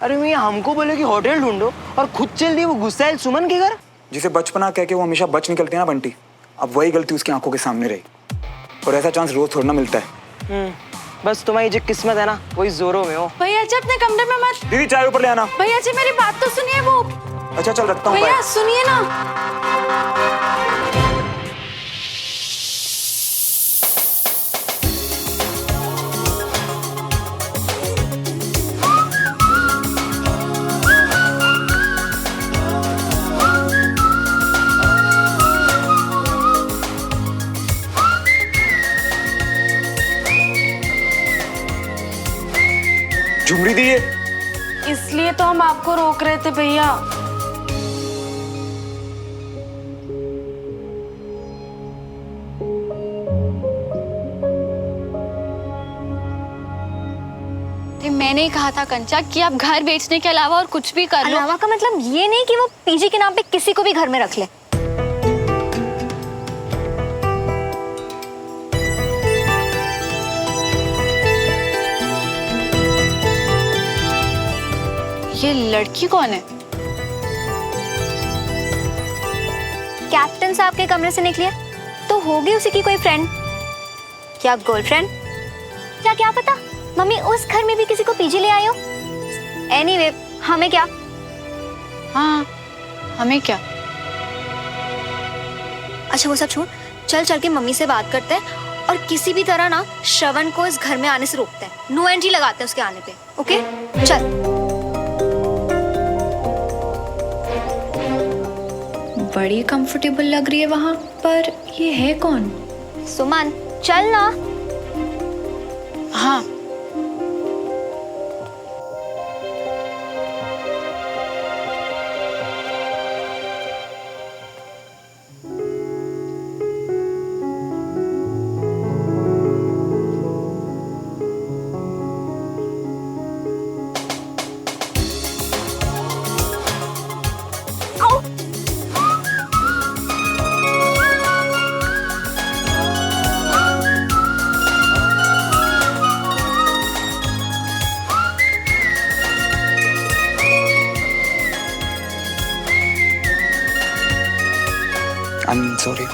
अरे मियाँ हमको बोले कि होटल ढूंढो और खुद चल दी वो गुस्सैल सुमन के घर। जिसे बचपना कह के वो हमेशा बच निकलती है ना बंटी, अब वही गलती उसकी आंखों के सामने रही। और ऐसा चांस रोज थोड़ा ना मिलता है। बस तुम्हारी जो किस्मत है ना वही जोरों में हो। भैया जी अपने कमरे में मत। दीदी चाय ऊपर ले आना। भैया जी मेरी बात तो सुनिए। वो अच्छा चल रखता हूँ। भैया सुनिए ना। झुमरी दी है। इसलिए तो हम आपको रोक रहे थे भैया। मैंने ही कहा था कंचा कि आप घर बेचने के अलावा और कुछ भी कर लो। अलावा का मतलब ये नहीं कि वो पीजी के नाम पे किसी को भी घर में रख ले। ये लड़की कौन है? कैप्टन साहब के कमरे से निकली है तो होगी उसी की कोई फ्रेंड या गर्लफ्रेंड या क्या पता मम्मी उस घर में भी किसी को पीजी ले आई हो। एनीवे हमें क्या। हाँ हमें क्या। अच्छा वो सब छोड़, चल चल के मम्मी से बात करते हैं और किसी भी तरह ना श्रवण को इस घर में आने से रोकते हैं। नो एंट्री लगाते हैं उसके आने पे। ओके चल। बड़ी कंफर्टेबल लग रही है वहां पर। ये है कौन? सुमन चल ना। हाँ I'm sorry.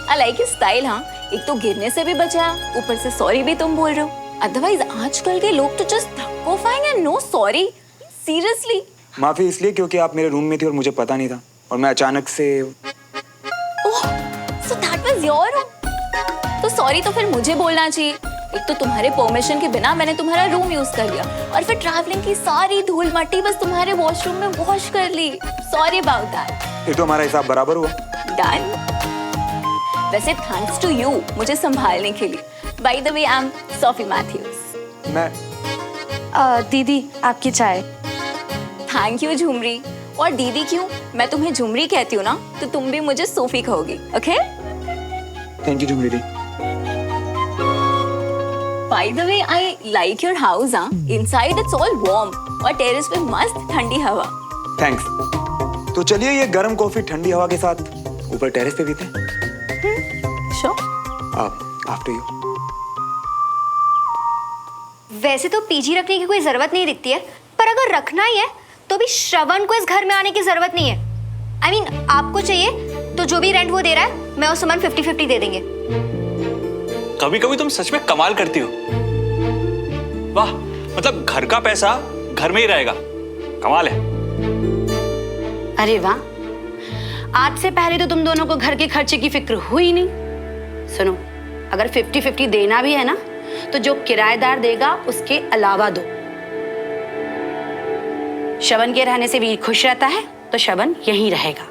I like your style. हाँ एक तो गिरने से भी बचाया, ऊपर से सॉरी भी तुम बोल रहे हो। अदरवाइज आजकल के लोग तो जस्ट धक्को खाएंगे, नो सॉरी। सीरियसली माफी इसलिए क्योंकि आप मेरे रूम में थी और मुझे पता नहीं था और मैं अचानक से। Oh so that was your room. तो सॉरी तो फिर मुझे बोलना चाहिए। एक तो तुम्हारे परमिशन के बिना मैंने तुम्हारा रूम यूज कर लिया और फिर ट्रैवलिंग की सारी धूल मट्टी बस तुम्हारे वॉशरूम में वॉश कर ली। Sorry about that. फिर तो हमारा हिसाब बराबर हुआ। डन। वैसे थैंक्स टू यू मुझे संभालने के लिए। By the way I am Sophie Matthews. मैं दीदी आपकी चाय। Thank you Jhumri. और दीदी क्यों, मैं तुम्हें झुमरी कहती हूँ ना तो तुम भी मुझे सोफी कहोगी। Okay thank you Jhumri di. By the way I like your house. Inside it's all warm और टेरेस पे मस्त ठंडी हवा। थैंक्स। तो चलिए ये गर्म कॉफी ठंडी हवा के साथ ऊपर टेरेस पे पीते हैं। श्योर। After you. वैसे तो पीजी रखने की कोई जरूरत नहीं दिखती है, पर अगर रखना ही है तो भी श्रवण को इस घर में आने की जरूरत नहीं है। I mean, आपको चाहिए तो जो भी रेंट वो दे रहा है मैं और सुमन 50-50 दे देंगे। कभी कभी तुम सच में कमाल करती हो। वाह, मतलब घर का पैसा घर में ही रहेगा। कमाल है। अरे वाह, आज से पहले तो तुम दोनों को घर के खर्चे की फिक्र हुई नहीं। सुनो, अगर 50-50 देना भी है ना तो जो किराएदार देगा उसके अलावा दो। श्रवण के रहने से वीर खुश रहता है तो श्रवण यहीं रहेगा।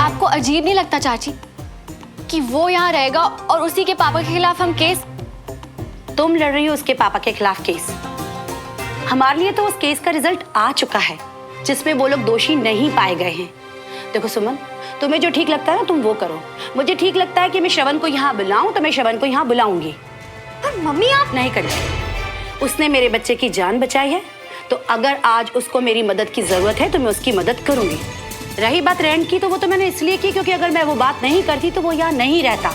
आपको अजीब नहीं लगता चाची कि वो यहाँ रहेगा और उसी के पापा के खिलाफ हम केस? तुम लड़ रही हो उसके पापा के खिलाफ केस। हमारे लिए तो उस केस का रिजल्ट आ चुका है जिसमें वो लोग दोषी नहीं पाए गए हैं। देखो सुमन, तुम्हें जो ठीक लगता है ना तुम वो करो। मुझे ठीक लगता है कि मैं श्रवण को यहाँ बुलाऊं तो मैं श्रवण को यहाँ बुलाऊंगी। पर मम्मी आप नहीं करेंगे। उसने मेरे बच्चे की जान बचाई है तो अगर आज उसको मेरी मदद की जरूरत है तो मैं उसकी मदद करूंगी। रही बात रेंट की तो वो तो मैंने इसलिए की क्योंकि अगर मैं वो बात नहीं करती तो वो यहाँ नहीं रहता।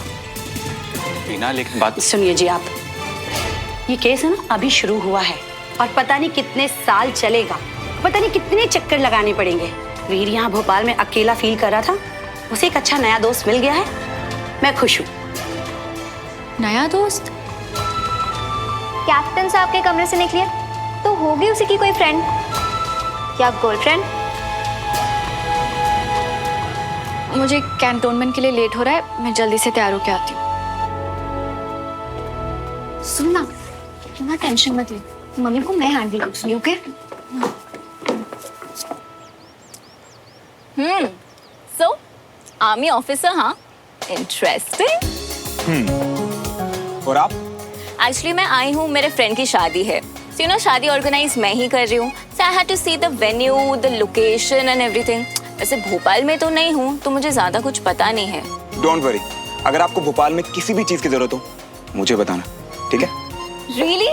बिना लेकिन बात सुनिए जी, आप ये केस है ना अभी शुरू हुआ है। और पता नहीं कितने साल चलेगा, पता नहीं कितने चक्कर लगाने पड़ेंगे। वीर यहाँ भोपाल में अकेला फील कर रहा था, उसे एक अच्छा नया दोस्त मिल गया है, मैं खुश हूँ। नया दोस्त? कैप्टन साहब के कमरे से निकली तो होगी उसी की कोई फ्रेंड या गर्लफ्रेंड। मुझे कैंटोनमेंट के लिए लेट हो रहा है, मैं जल्दी से तैयार होके आती हूँ। सुनना, इतना टेंशन मत ले, मम्मी को मैं हैंडल करूंगी, ओके? सो आर्मी ऑफिसर, हाँ, इंटरेस्टिंग। और आप? एक्चुअली मैं आई हूँ, मेरे फ्रेंड की शादी है, सो यू नो शादी ऑर्गेनाइज मैं ही कर रही हूँ, so I had to see the venue, the location and everything. वैसे भोपाल में तो नहीं हूँ, तो मुझे ज्यादा कुछ पता नहीं है। डोंट वरी, अगर आपको भोपाल में किसी भी चीज की जरूरत हो मुझे बताना, ठीक है? Really?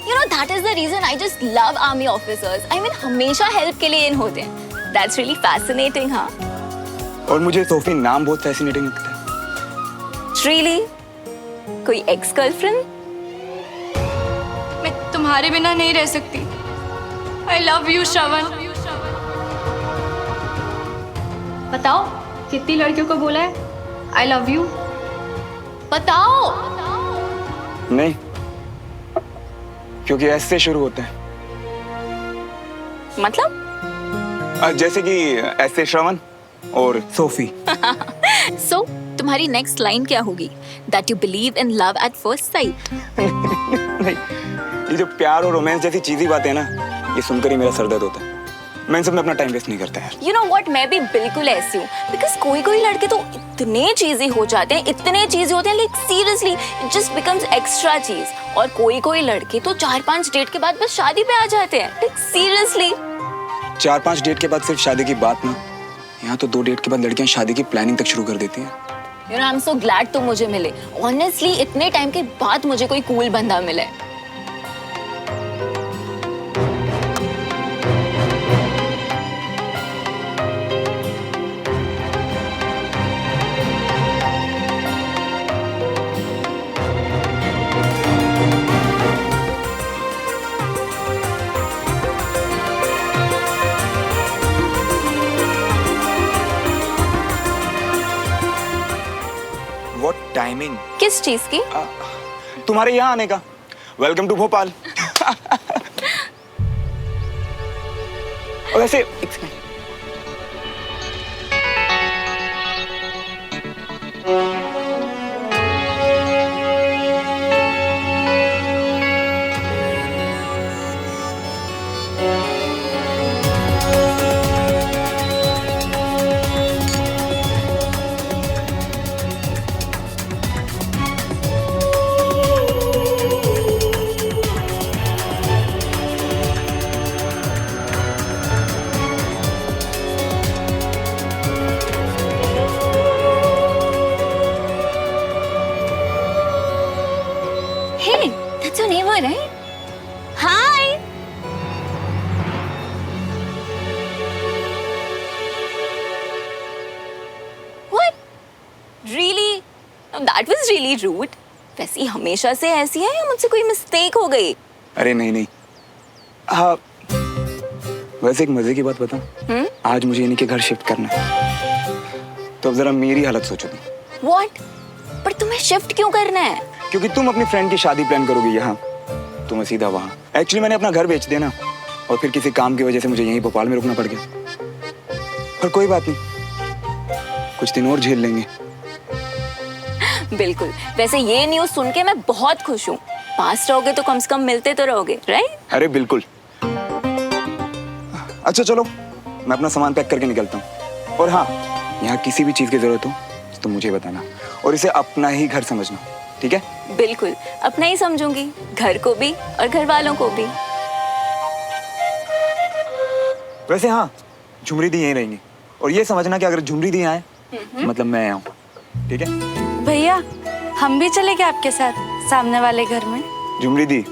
You know that is the reason I just love army officers. I mean हमेशा हेल्प के लिए इन होते हैं। That's really fascinating, हाँ? और मुझे सोफी नाम बहुत फैसिनेटिंग लगता है। Really? कोई एक्स गर्लफ्रेंड? मैं तुम्हारे बिना नहीं रह सकती। I love you, श्रवण। बताओ कितनी लड़कियों को बोला है I love you? बताओ। नहीं, क्योंकि ऐसे शुरू होते हैं। मतलब? जैसे कि ऐसे श्रवण और सोफी। So तुम्हारी नेक्स्ट लाइन क्या होगी? That you believe in love at first sight? नहीं, ये जो प्यार और रोमांस जैसी चीजी बातें हैं ना, ये सुनकर ही मेरा सर दर्द होता है। मैं इन सब में अपना टाइम वेस्ट नहीं करता यार। You know what? मैं भी बिल्कुल ऐसी हूँ। Because कोई लड़के तो इतने चीज़ी हो जाते हैं, इतने चीज़ी होते हैं, like seriously, it just becomes extra चीज़। और कोई लड़के तो 4-5 डेट के बाद बस शादी पे आ जाते हैं, like seriously। 4-5 डेट के बाद सिर्फ शादी की बात ना, यहाँ तो 2 डेट के बाद लड़कियाँ शादी की प्लानिंग तक शुरू कर देती हैं। You know, I'm so glad तुम मुझे मिले। Honestly, इतने टाइम के बाद मुझे कोई कूल बंदा मिले। What timing? किस चीज की? तुम्हारे यहाँ आने का। Welcome to Bhopal. और ऐसे Hey, that's your neighbor, right? Hi. What? Really? That was really rude. वैसे हमेशा से ऐसी है या मुझसे कोई मिस्टेक हो गई? अरे नहीं। हाँ, वैसे एक मजे की बात बताऊं? आज मुझे इन्हीं के घर शिफ्ट करना है, तो अब जरा मेरी हालत सोचो तुम। What? पर तुम्हें शिफ्ट क्यों करना है? क्योंकि तुम अपनी फ्रेंड की शादी प्लान करोगी यहाँ, तो मैं सीधा वहाँ। एक्चुअली मैंने अपना घर बेच दिया ना, और फिर किसी काम की वजह से मुझे यहीं भोपाल में रुकना पड़ गया। पर कोई बात नहीं, कुछ दिन और झेल लेंगे। बिल्कुल। वैसे ये न्यूज़ सुन के मैं बहुत खुश हूँ। पास रहोगे तो कम से कम मिलते तो रहोगे, राइट? अरे बिल्कुल। अच्छा चलो, मैं अपना सामान पैक करके निकलता हूँ। और हाँ, यहाँ किसी भी चीज की जरूरत हो तो मुझे बताना, और इसे अपना ही घर समझना, ठीक है? बिल्कुल, अपना ही समझूंगी, घर को भी और घर वालों को भी। वैसे हाँ, झुमरी दी यहीं रहेंगी, और ये समझना कि अगर झुमरी दी आए मतलब मैं आऊँ, ठीक है? भैया हम भी चले गए आपके साथ सामने वाले घर में। झुमरी दी,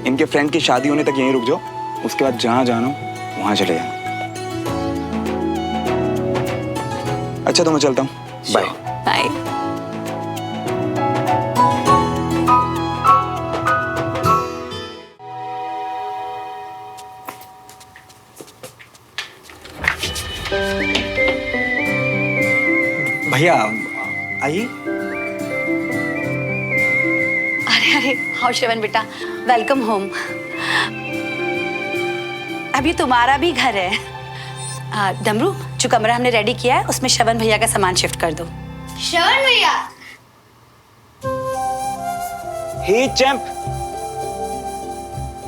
इनके फ्रेंड की शादी होने तक यहीं रुक जाओ, उसके बाद जहाँ जाना हो वहाँ चले जाना। अच्छा तो मैं चलता हूँ, बाय। बाय। भैया आइए। अरे अरे हाँ श्रवण बेटा, वेलकम होम। अभी तुम्हारा भी घर है। डमरू, जो कमरा हमने रेडी किया है उसमें श्रवण भैया का सामान शिफ्ट कर दो। श्रवण भैया, हे चैंप,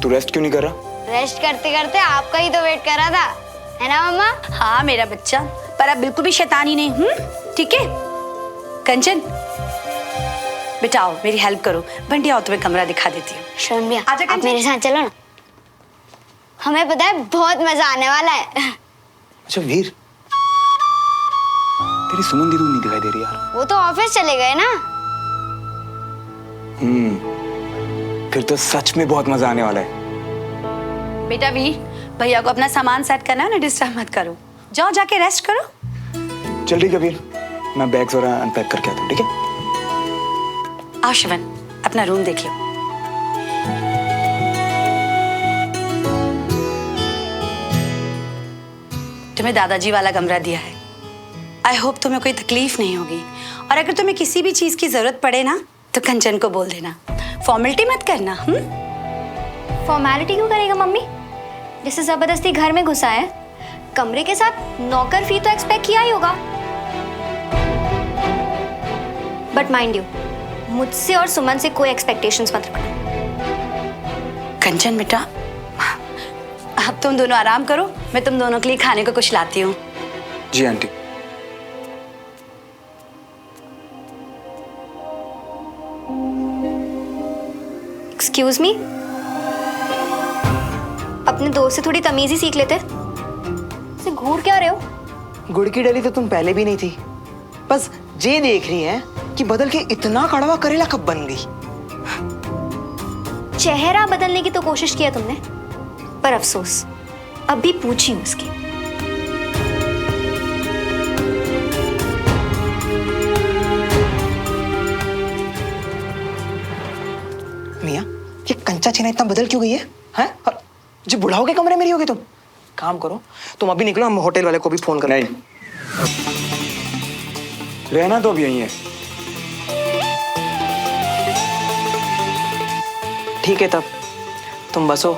तू रेस्ट क्यों नहीं कर रहा? रेस्ट करते करते आपका ही तो वेट कर रहा था, है ना मम्मा? हाँ मेरा बच्चा, पर अब बिल्कुल भी शैतानी नहीं। ठीक है कंचन, बेटा आओ मेरी हेल्प करो। बंटी आओ, तुम्हें कमरा दिखा देती हूँ। श्रवण भैया, आजा आप कंचन। मेरे साथ चलो ना, हमें पता है बहुत मजा आने वाला है। अच्छा वीर, तेरी सुमन दीदी नहीं दिखाई दे रही यार। वो तो ऑफिस चले गए ना। फिर तो सच में बहुत मजा आने वाला है। बेटा वीर, भैया को अपना सामान सेट करना है ना, डिस्टर्ब मत करो। जाओ जाके रेस्ट करो। चल ठीक है वीर, मैं बैग्स वगैरह अनपैक करके आता हूँ, ठीक है? आओ शिवन, अपना रूम देख लो। तुम्हें दादाजी वाला कमरा दिया है। आई होप तुम्हें कोई तकलीफ नहीं होगी, और अगर तुम्हें किसी भी चीज की जरूरत पड़े ना तो कंचन को बोल देना। फॉर्मेलिटी मत करना। फॉर्मेलिटी क्यों करेगा मम्मी? जैसे जबरदस्ती घर में घुसा है, कमरे के साथ नौकर फी तो एक्सपेक्ट किया ही होगा। बट माइंड यू, मुझसे और सुमन से कोई एक्सपेक्टेशंस मत रखना। कंचन बेटा, अब तुम दोनों आराम करो, मैं तुम दोनों के लिए खाने को कुछ लाती हूँ। जी आंटी। एक्सक्यूज मी, अपने दोस्त से थोड़ी तमीज ही सीख लेते। से घूर क्या रहे हो? गुड़ की डली तो तुम पहले भी नहीं थी, बस ये देख रही हैं कि बदल के इतना कड़वा करेला कब बन गई। चेहरा बदलने की तो कोशिश किया तुमने, पर अफसोस अभी पूछी उसकी। मियाँ, ये कंचा छेना इतना बदल क्यों गई है? हैं? और जो बुढ़ाओ के कमरे में रही होगी तुम। काम करो, तुम अभी निकलो, हम होटल वाले को भी फोन करें। नहीं, रहना तो अभी यहीं है। ठीक है तब तुम बसो,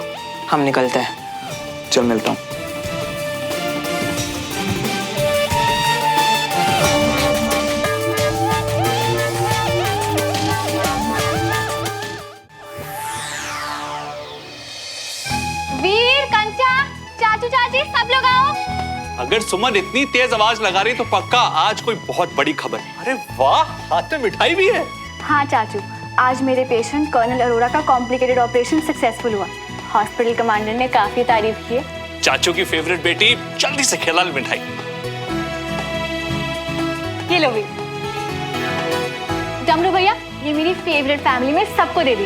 हम निकलते हैं। चल मिलता हूँ। वीर, कंचा, चाचू चाची सब लोग आओ। अगर सुमन इतनी तेज आवाज लगा रही तो पक्का आज कोई बहुत बड़ी खबर। अरे वाह, हाथ में मिठाई भी है। हाँ चाचू, आज मेरे पेशेंट कर्नल अरोड़ा का कॉम्प्लिकेटेड ऑपरेशन सक्सेसफुल हुआ। हॉस्पिटल कमांडर ने काफी तारीफ की है। चाचू की फेवरेट बेटी, जल्दी से खिला लो मिठाई। ये लो वीर। डमरू भैया, ये मेरी फेवरेट फैमिली में सबको दे दी।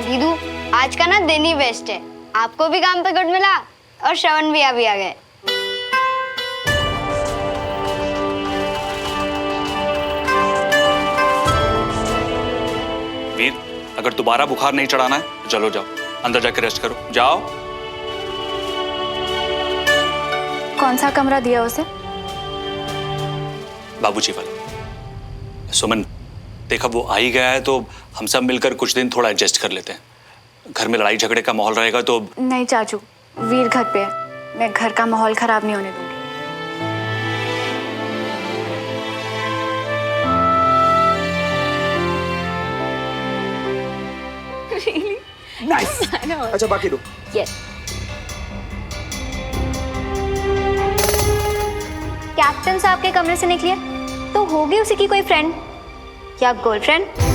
दीदू, आज का ना दिन ही बेस्ट है। आपको भी काम पे गुड मिला और श्रवण भैया भी आ गए। वीर, अगर दोबारा बुखार नहीं चढ़ाना है तो चलो जाओ, अंदर जाकर रेस्ट करो। जाओ। कौन सा कमरा दिया उसे? बाबूजी वाला। सुमन, देखा वो आ ही गया है तो हम सब मिलकर कुछ दिन थोड़ा एडजस्ट कर लेते हैं। घर में लड़ाई झगड़े का माहौल रहेगा तो। नहीं चाचू, वीर घर पे है, मैं घर का माहौल खराब नहीं होने दूंगी। नाइस। अच्छा बाकी दो। यस। कैप्टन साहब के कमरे से निकलिए तो होगी उसी की कोई फ्रेंड या गर्लफ्रेंड।